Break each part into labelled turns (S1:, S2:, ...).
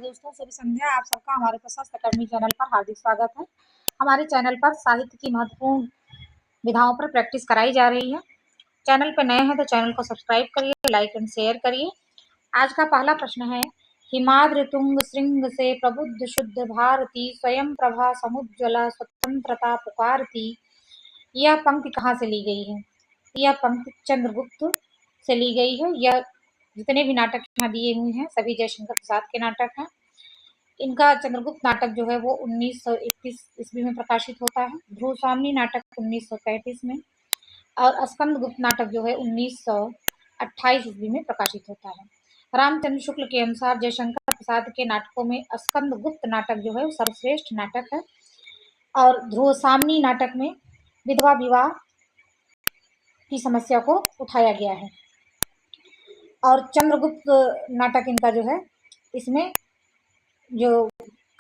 S1: दोस्तों, शुभ संध्या। आप सबका हमारे प्रशस्त अकेडमी चैनल पर हार्दिक स्वागत है। हमारे चैनल पर साहित्य की महत्वपूर्ण विधाओं पर प्रैक्टिस कराई जा रही है। चैनल पर नए हैं तो चैनल को सब्सक्राइब करिए, लाइक एंड शेयर करिए। आज का पहला प्रश्न है, हिमाद्रि तुंग श्रृंग से प्रबुद्ध शुद्ध भारती, स्वयं प्रभा समुज्ज्वला स्वतंत्रता पुकारती। यह पंक्ति कहाँ से ली गई है? यह पंक्ति चंद्रगुप्त से ली गई है। यह जितने भी नाटक यहाँ दिए हुए हैं सभी जयशंकर प्रसाद के नाटक हैं। इनका चंद्रगुप्त नाटक जो है वो 1931 ईस्वी में प्रकाशित होता है, ध्रुव स्वामिनी नाटक 1935 में, और स्कंदगुप्त नाटक जो है 1928 ईस्वी में प्रकाशित होता है। रामचंद्र शुक्ल के अनुसार जयशंकर प्रसाद के नाटकों में स्कंदगुप्त नाटक जो है वो सर्वश्रेष्ठ नाटक है, और ध्रुव स्वामिनी नाटक में विधवा विवाह की समस्या को उठाया गया है। और चंद्रगुप्त नाटक इनका जो है, इसमें जो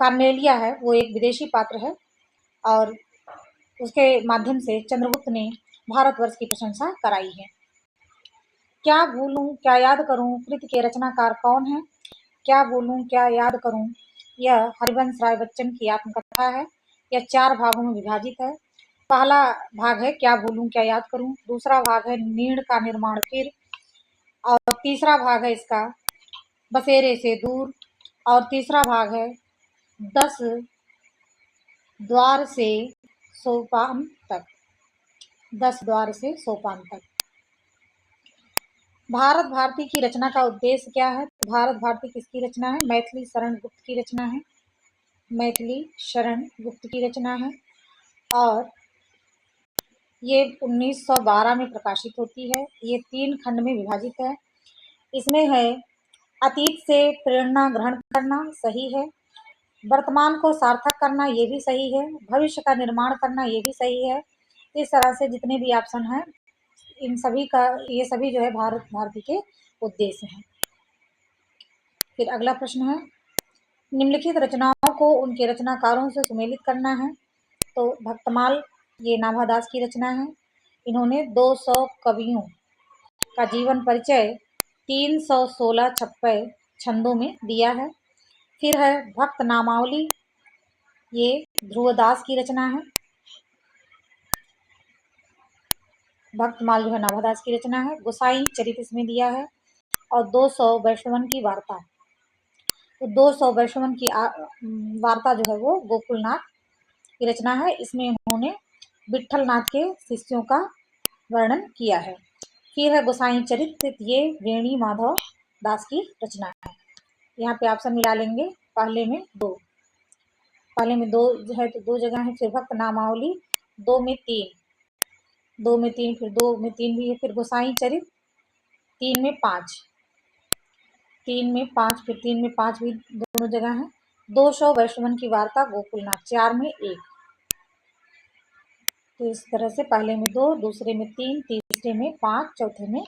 S1: कार्नेलिया है वो एक विदेशी पात्र है, और उसके माध्यम से चंद्रगुप्त ने भारतवर्ष की प्रशंसा कराई है। क्या भूलूं क्या याद करूं कृति के रचनाकार कौन है? क्या भूलूं क्या याद करूं, यह हरिवंश राय बच्चन की आत्मकथा है। यह 4 भागों में विभाजित है। पहला भाग है क्या भूलूं क्या याद करूं, दूसरा भाग है नीड़ का निर्माण फिर, और तीसरा भाग है इसका बसेरे से दूर, और तीसरा भाग है 10 द्वार से सोपान तक। 10 द्वार से सोपान तक। भारत भारती की रचना का उद्देश्य क्या है? भारत भारती किसकी रचना है? मैथिली शरण गुप्त की रचना है। मैथिली शरण गुप्त की रचना है, और ये 1912 में प्रकाशित होती है। ये 3 खंड में विभाजित है। इसमें है अतीत से प्रेरणा ग्रहण करना, सही है। वर्तमान को सार्थक करना, ये भी सही है। भविष्य का निर्माण करना, ये भी सही है। इस तरह से जितने भी ऑप्शन हैं, इन सभी का ये सभी जो है भारत भारती के उद्देश्य हैं। फिर अगला प्रश्न है, निम्नलिखित रचनाओं को उनके रचनाकारों से सुमेलित करना है। तो भक्तमाल ये नाभादास की रचना है। इन्होंने 200 कवियों का जीवन परिचय 316 छप्पे छंदों में दिया है। फिर है भक्त नामावली, ये ध्रुवदास की रचना है। भक्तमाल जो है नाभादास की रचना है। गोसाई चरित इसमें दिया है, और 200 वैष्णवन की वार्ता। तो 200 वैष्णवन की वार्ता जो है वो गोकुलनाथ की रचना है। इसमें उन्होंने विठलनाथ के शिष्यों का वर्णन किया है। फिर है गोसाई चरित, ये वेणी माधव दास की रचना है। यहाँ पे ऑप्शन मिला लेंगे, पहले में 2 जो है तो 2 जगह है। फिर भक्त नामावली 2 में 3, 2 में 3, फिर 2 में 3 भी है। फिर गोसाई चरित 3 में 5, 3 में 5, फिर 3 में 5 भी दोनों जगह है। 200 वैष्णवन की वार्ता गोकुलनाथ 4 में 1। तो इस तरह से पहले में 2, दूसरे में 3, तीसरे में 5, चौथे में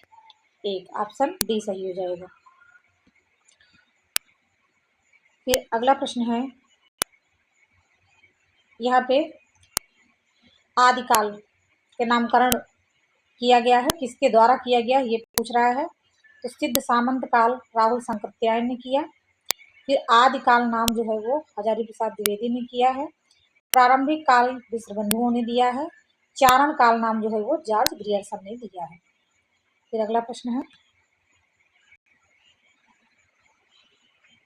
S1: 1। ऑप्शन डी सही हो जाएगा। फिर अगला प्रश्न है, यहाँ पे आदिकाल के नामकरण किया गया है, किसके द्वारा किया गया ये पूछ रहा है। तो सिद्ध सामंत काल राहुल शंकरत्यायन ने किया। फिर आदिकाल नाम जो है वो हजारी प्रसाद द्विवेदी ने किया है। प्रारंभिक काल विश्वबंधुओं ने दिया है। चारण काल नाम जो है वो जॉर्ज ग्रियर्सन ने दिया है। फिर अगला प्रश्न है,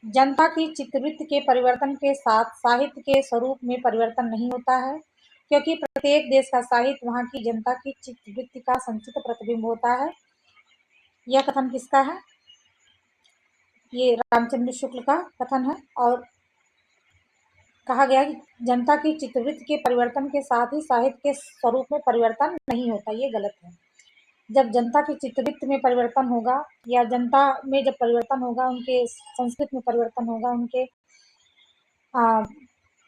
S1: जनता की चित्तवृत्ति के परिवर्तन के साथ साहित्य के स्वरूप में परिवर्तन नहीं होता है, क्योंकि प्रत्येक देश का साहित्य वहां की जनता की चित्तवृत्ति का संचित प्रतिबिंब होता है। यह कथन किसका है? ये रामचंद्र शुक्ल का कथन है। और कहा गया कि जनता की चित्तवृत्ति के परिवर्तन के साथ ही साहित्य के स्वरूप में परिवर्तन नहीं होता, ये गलत है। जब जनता की चित्तवृत्ति में परिवर्तन होगा, या जनता में जब परिवर्तन होगा, उनके संस्कृति में परिवर्तन होगा, उनके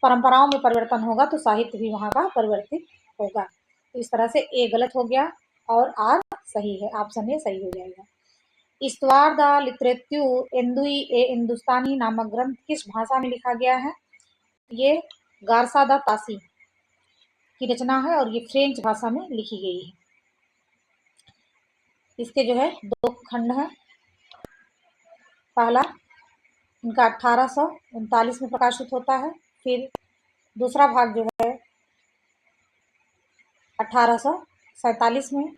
S1: परंपराओं में परिवर्तन होगा, तो साहित्य भी वहाँ का परिवर्तित होगा। तो इस तरह से ए गलत हो गया और आर सही है। ऑप्शन ए सही हो जाएगा। इस्तवार द लिटरेत्यु एंदुई ए हिंदुस्तानी नामक ग्रंथ किस भाषा में लिखा गया है? ये गारसा द तासी की रचना है, और ये फ्रेंच भाषा में लिखी गई है। इसके जो है 2 खंड हैं। पहला इनका 1839 में प्रकाशित होता है। फिर दूसरा भाग जो है 1847 में।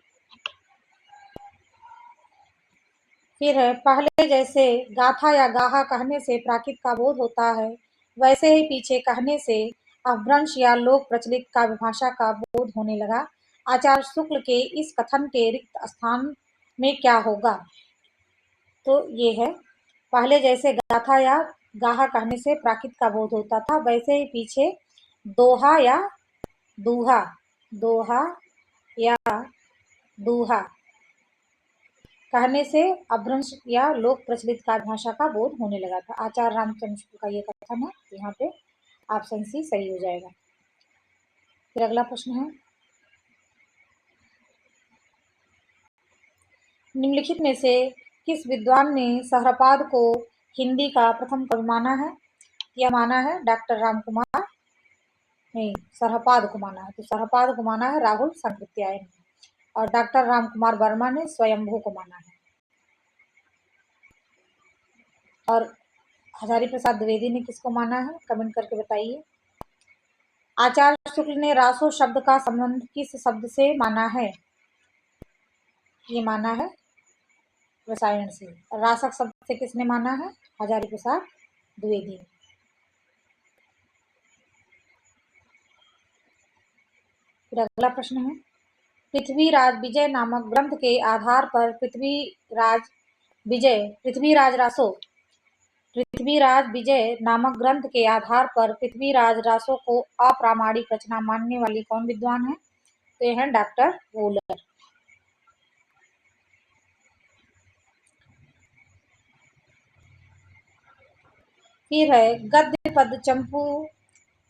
S1: फिर है पहले जैसे गाथा या गाहा कहने से प्राकृत का बोध होता है, वैसे ही पीछे कहने से अपभ्रंश या लोक प्रचलित काव्य भाषा का बोध होने लगा। आचार्य शुक्ल के इस कथन के रिक्त स्थान में क्या होगा? तो ये है, पहले जैसे गाथा या गाहा कहने से प्राकृत का बोध होता था, वैसे ही पीछे दोहा या दूहा दोहा या दूहा कहने से अपभ्रंश या लोक प्रचलित काव्य भाषा का बोध होने लगा था। आचार्य रामचंद्र शुक्ल का ये कथन है। यहाँ पे ऑप्शन सी सही हो जाएगा। फिर अगला प्रश्न है, निम्नलिखित में से किस विद्वान ने सहरपाद को हिंदी का प्रथम कवि माना है? यह माना है डॉक्टर राम कुमार, नहीं सरहपाद को माना है, तो सरहपाद को माना है राहुल सांकृत्यायन ने, और डॉक्टर राम कुमार वर्मा ने स्वयंभू को माना है। और हजारी प्रसाद द्विवेदी ने किसको माना है? कमेंट करके बताइए। आचार्य शुक्ल ने रासो शब्द का संबंध किस शब्द से माना है? ये माना है रसायन से। रासक शब्द से किसने माना है? हजारी प्रसाद द्विवेदी। फिर अगला प्रश्न है, पृथ्वीराज विजय नामक ग्रंथ के आधार पर पृथ्वीराज विजय नामक ग्रंथ के आधार पर पृथ्वीराज रासो को अप्रामाणिक रचना मानने वाली कौन विद्वान है? तो ये है डॉक्टर वोलर। फिर है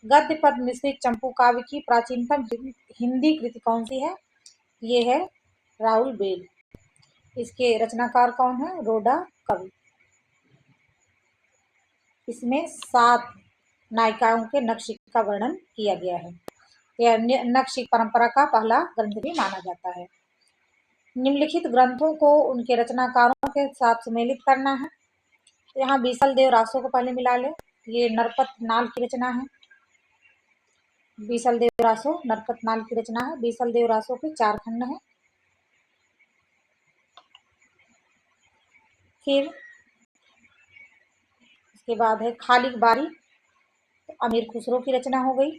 S1: गद्य पद मिश्रित चंपू काव्य की प्राचीनतम हिंदी कृति कौन सी है? ये है राहुल बेल। इसके रचनाकार कौन है? रोडा कवि। इसमें 7 नायिकाओं के नक्श का वर्णन किया गया है। यह नक्श परंपरा का पहला ग्रंथ भी माना जाता है। निम्नलिखित ग्रंथों को उनके रचनाकारों के साथ सुमेलित करना है। यहाँ बीसल देव रासो को पहले मिला ले। ये नरपत नाल की रचना है। बीसल देव रासो नरपत नाल की रचना है। बीसल देव रासो के 4 खंड हैं। फिर इसके बाद है खालिक बारी, तो अमीर खुसरो की रचना हो गई।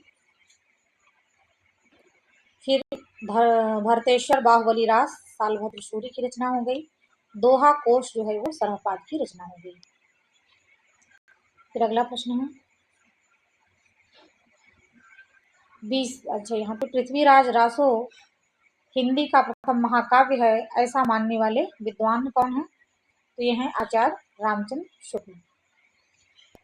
S1: फिर भरतेश्वर बाहुबली रास सालभद्र सूरी की रचना हो गई। दोहा कोश जो है वो सरहपाद की रचना हो गई। फिर अगला प्रश्न है, यहाँ पे पृथ्वीराज रासो हिंदी का प्रथम महाकाव्य है ऐसा मानने वाले विद्वान कौन है? तो ये हैं आचार्य रामचंद्र शुक्ल।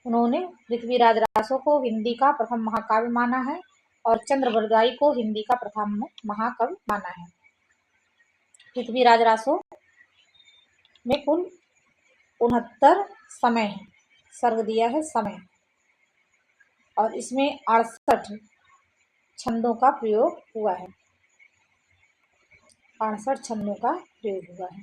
S1: उन्होंने पृथ्वीराज रासो को हिंदी का प्रथम महाकाव्य माना है और चंद्रबरदाई को हिंदी का प्रथम महाकवि माना है। पृथ्वीराज रासो में कुल 69 समय है, सर्ग दिया है समय, और इसमें 68 छंदों का प्रयोग हुआ है। 68 छंदों का प्रयोग हुआ है।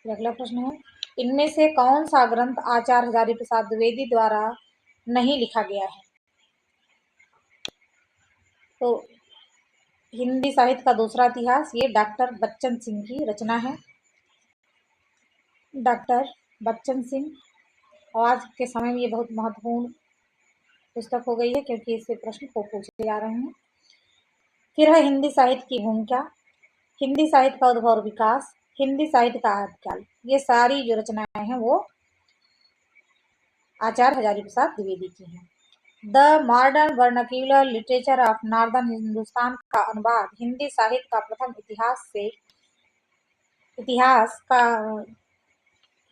S1: अगला प्रश्न है, इनमें से कौन सा ग्रंथ आचार्य हजारी प्रसाद द्विवेदी द्वारा नहीं लिखा गया है? तो हिंदी साहित्य का दूसरा इतिहास, ये डॉक्टर बच्चन सिंह की रचना है। डॉक्टर बच्चन सिंह आज के समय में ये बहुत महत्वपूर्ण पुस्तक हो गई है क्योंकि इससे प्रश्न को पूछे जा रहे हैं। फिर है हिंदी साहित्य की भूमिका, हिंदी साहित्य का उद्भव और विकास, हिंदी साहित्य का आदिकाल। ये सारी जो रचनाएं हैं वो आचार्य हजारी प्रसाद द्विवेदी की हैं। The modern vernacular literature of northern Hindustan का अनुवाद हिंदी साहित्य का प्रथम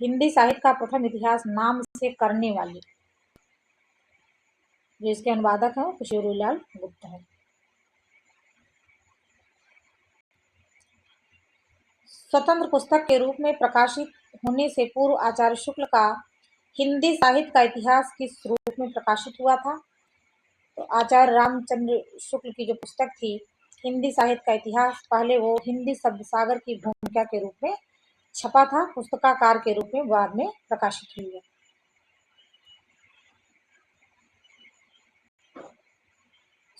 S1: हिंदी साहित्य का प्रथम इतिहास नाम से करने वाले जो इसके अनुवादक हैं किशोरीलाल गुप्ता है। स्वतंत्र पुस्तक के रूप में प्रकाशित होने से पूर्व आचार्य शुक्ल का हिंदी साहित्य का इतिहास किस रूप में प्रकाशित हुआ था? तो आचार्य रामचंद्र शुक्ल की जो पुस्तक थी हिंदी साहित्य का इतिहास, पहले वो हिंदी शब्द सागर की भूमिका के रूप में छपा था, पुस्तकाकार के रूप में बाद में प्रकाशित हुई है।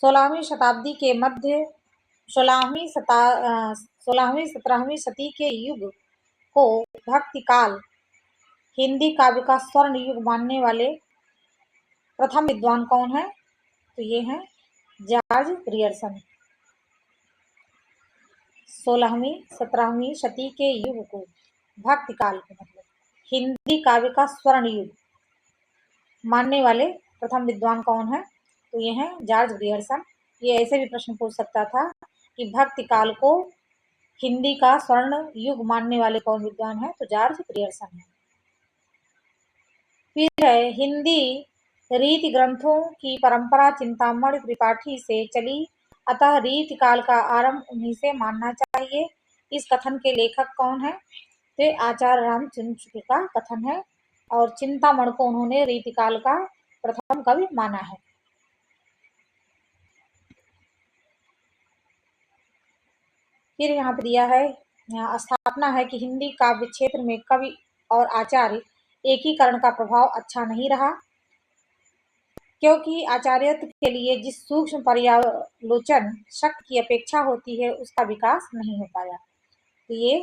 S1: 16वीं शताब्दी के मध्य 16वीं 17वीं सदी के युग को भक्ति काल हिंदी काव्य का स्वर्ण युग मानने वाले प्रथम विद्वान कौन है? तो ये हैं जॉर्ज ग्रियर्सन। 16वीं 17वीं सदी के युग को भक्ति काल के मतलब हिंदी काव्य का स्वर्ण युग मानने वाले प्रथम विद्वान कौन है? तो ये हैं जॉर्ज ग्रियर्सन। ये ऐसे भी प्रश्न पूछ सकता था कि भक्ति काल को हिंदी का स्वर्ण युग मानने वाले कौन विद्वान है? तो जॉर्ज ग्रियर्सन है। फिर है हिंदी रीति ग्रंथों की परंपरा चिंतामणि त्रिपाठी से चली, अतः रीति काल का आरंभ उन्हीं से मानना चाहिए। इस कथन के लेखक कौन है? तो आचार्य रामचंद्र शुक्ल का कथन है और चिंतामणि को उन्होंने रीतिकाल का प्रथम कवि माना है। फिर यहाँ पे दिया है, यहाँ स्थापना है कि हिंदी काव्य क्षेत्र में कवि और आचार्य एकीकरण का प्रभाव अच्छा नहीं रहा, क्योंकि आचार्यत्व के लिए जिस सूक्ष्म पर्यालोचन शक्ति की अपेक्षा होती है उसका विकास नहीं हो पाया। तो ये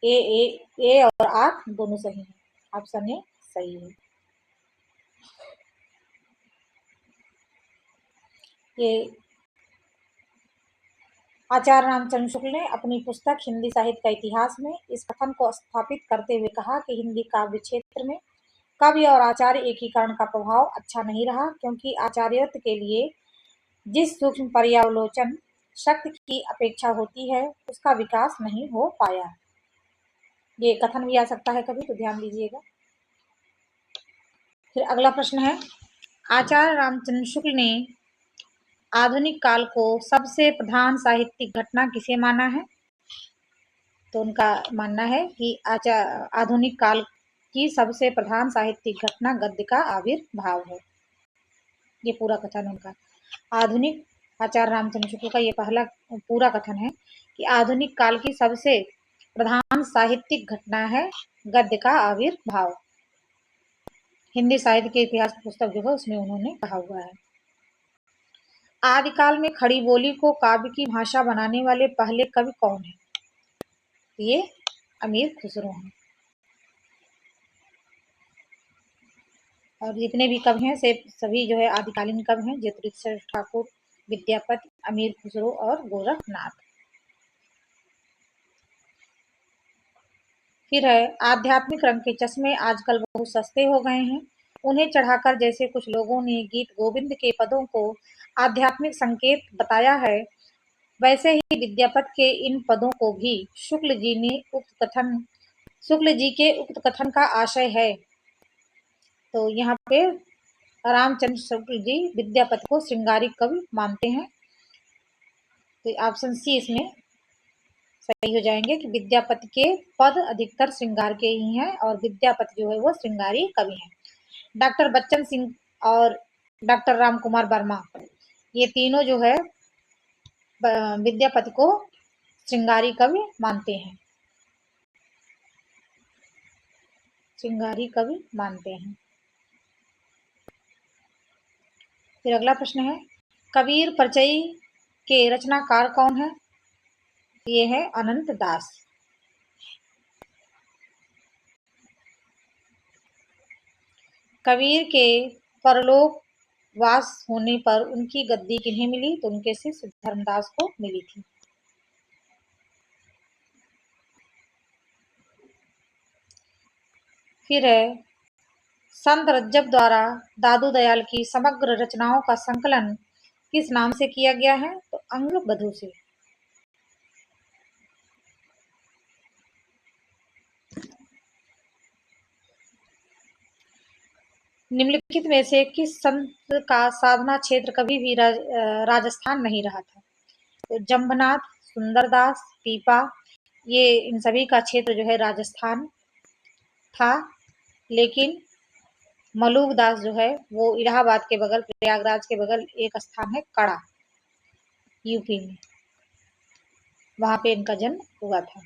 S1: ए और आर दोनों सही है, ऑप्शन ए सही है। ये आचार्य रामचंद्र शुक्ल ने अपनी पुस्तक हिंदी साहित्य का इतिहास में इस कथन को स्थापित करते हुए कहा कि हिंदी काव्य क्षेत्र में कवि और आचार्य एकीकरण का प्रभाव अच्छा नहीं रहा, क्योंकि आचार्यत्व के लिए जिस सूक्ष्म पर्यालोचन शक्ति की अपेक्षा होती है उसका विकास नहीं हो पाया। ये कथन भी आ सकता है कभी, तो ध्यान दीजिएगा। फिर अगला प्रश्न है, आचार्य रामचंद्र शुक्ल ने आधुनिक काल को सबसे प्रधान साहित्यिक घटना किसे माना है? तो उनका मानना है कि आधुनिक काल की सबसे प्रधान साहित्यिक घटना गद्य का आविर्भाव है। ये पूरा कथन उनका आधुनिक आचार्य रामचंद्र शुक्ल का ये पहला पूरा कथन है कि आधुनिक काल की सबसे प्रधान साहित्यिक घटना है गद्य का आविर्भाव। हिंदी साहित्य के इतिहास की पुस्तक जो है उसमें उन्होंने कहा हुआ है। आदिकाल में खड़ी बोली को काव्य की भाषा बनाने वाले पहले कवि कौन है? ये अमीर खुसरो हैं। और जितने भी कवि हैं से सभी जो है आदिकालीन कवि हैं, ज्योतिरिश्वर ठाकुर, विद्यापति, अमीर खुसरो और गोरखनाथ। फिर है, आध्यात्मिक रंग के चश्मे आजकल बहुत सस्ते हो गए हैं, उन्हें चढ़ाकर जैसे कुछ लोगों ने गीत गोविंद के पदों को आध्यात्मिक संकेत बताया है, वैसे ही विद्यापति के इन पदों को भी शुक्ल जी के उक्त कथन का आशय है। तो यहाँ पे रामचंद्र शुक्ल जी विद्यापति को श्रृंगारिक कवि मानते हैं, तो ऑप्शन सी इसमें सही हो जाएंगे कि विद्यापति के पद अधिकतर श्रृंगार के ही हैं और विद्यापति जो है वो श्रृंगारी कवि हैं। डॉक्टर बच्चन सिंह और डॉक्टर राम कुमार वर्मा ये तीनों जो है विद्यापति को श्रृंगारी कवि मानते हैं, श्रृंगारी कवि मानते हैं। फिर अगला प्रश्न है, कबीर परिचय के रचनाकार कौन है? ये है अनंत दास। कबीर के परलोक वास होने पर उनकी गद्दी किन्हें मिली? तो उनके शिष्य धर्मदास को मिली थी। फिर है, संत रज्जब द्वारा दादू दयाल की समग्र रचनाओं का संकलन किस नाम से किया गया है? तो अंगबधू से। निम्नलिखित में से किस संत का साधना क्षेत्र कभी भी राजस्थान नहीं रहा था? तो जम्बनाथ, सुंदरदास, पीपा, ये इन सभी का क्षेत्र जो है राजस्थान था, लेकिन मलूकदास जो है वो इलाहाबाद के बगल, प्रयागराज के बगल एक स्थान है कड़ा, यूपी में, वहां पे इनका जन्म हुआ था।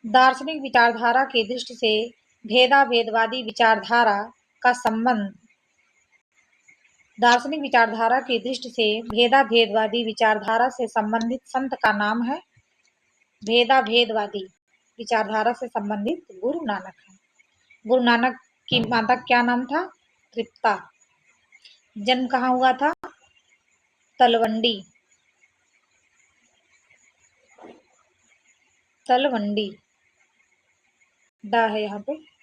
S1: दार्शनिक विचारधारा की दृष्टि से भेदाभेदवादी विचारधारा का संबंध दार्शनिक विचारधारा की दृष्टि से भेदाभेदवादी विचारधारा से संबंधित संत का नाम है भेदाभेदवादी विचारधारा से संबंधित गुरु नानक है। गुरु नानक की माता क्या नाम था? तृप्ता। जन्म कहाँ हुआ था? तलवंडी। तलवंडी दा है यहाँ पे।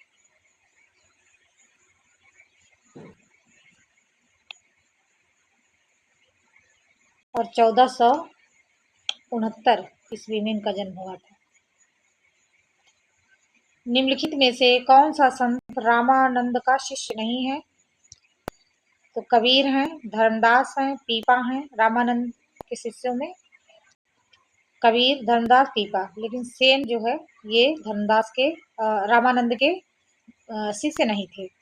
S1: और 1469 ईस्वी में इनका जन्म हुआ था। निम्नलिखित में से कौन सा संत रामानंद का शिष्य नहीं है? तो कबीर हैं, धर्मदास हैं, पीपा हैं। रामानंद के शिष्यों में कबीर, धर्मदास, पीपा। लेकिन सेन जो है ये धर्मदास के रामानंद के शिष्य नहीं थे।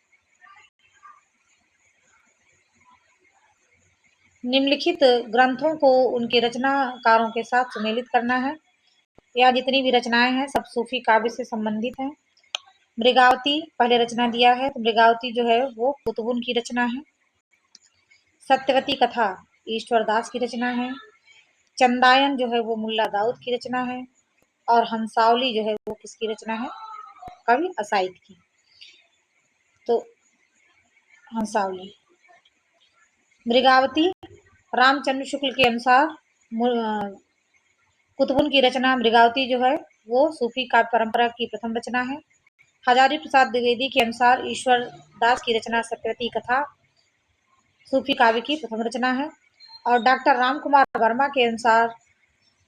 S1: निम्नलिखित ग्रंथों को उनके रचनाकारों के साथ सुमेलित करना है। यह जितनी भी रचनाएं हैं सब सूफी काव्य से संबंधित हैं। मृगावती पहले रचना दिया है, तो मृगावती जो है वो कुतुबुन की रचना है। सत्यवती कथा ईश्वर दास की रचना है। चंदायन जो है वो मुल्ला दाऊद की रचना है। और हंसावली जो है वो किसकी रचना है? कवि असाइद की। तो हंसावली। मृगावती रामचंद्र शुक्ल के अनुसार कुतुबुन की रचना मृगावती जो है वो सूफी काव्य परंपरा की प्रथम रचना है। हजारी प्रसाद द्विवेदी के अनुसार ईश्वर दास की रचना सत्यवती कथा सूफी काव्य की प्रथम रचना है। और डॉक्टर राम कुमार वर्मा के अनुसार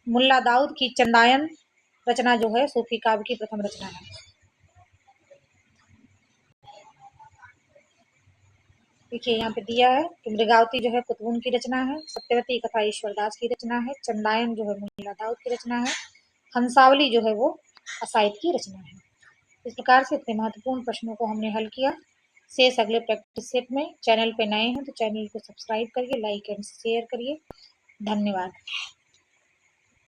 S1: मुल्ला दाऊद की चंदायन रचना जो है सूफी काव्य की प्रथम रचना है। देखिए यहाँ पे दिया है कि मृगावती जो है कुतुबुन की रचना है, सत्यवती कथा ईश्वर दास की रचना है, चंदायन जो है मुल्ला दाऊद की रचना है, हंसावली जो है वो असाइद की रचना है। इस प्रकार से इतने महत्वपूर्ण प्रश्नों को हमने हल किया। शेष अगले प्रैक्टिस सेट में। चैनल पे नए हैं तो चैनल को सब्सक्राइब करिए, लाइक एंड शेयर करिए। धन्यवाद।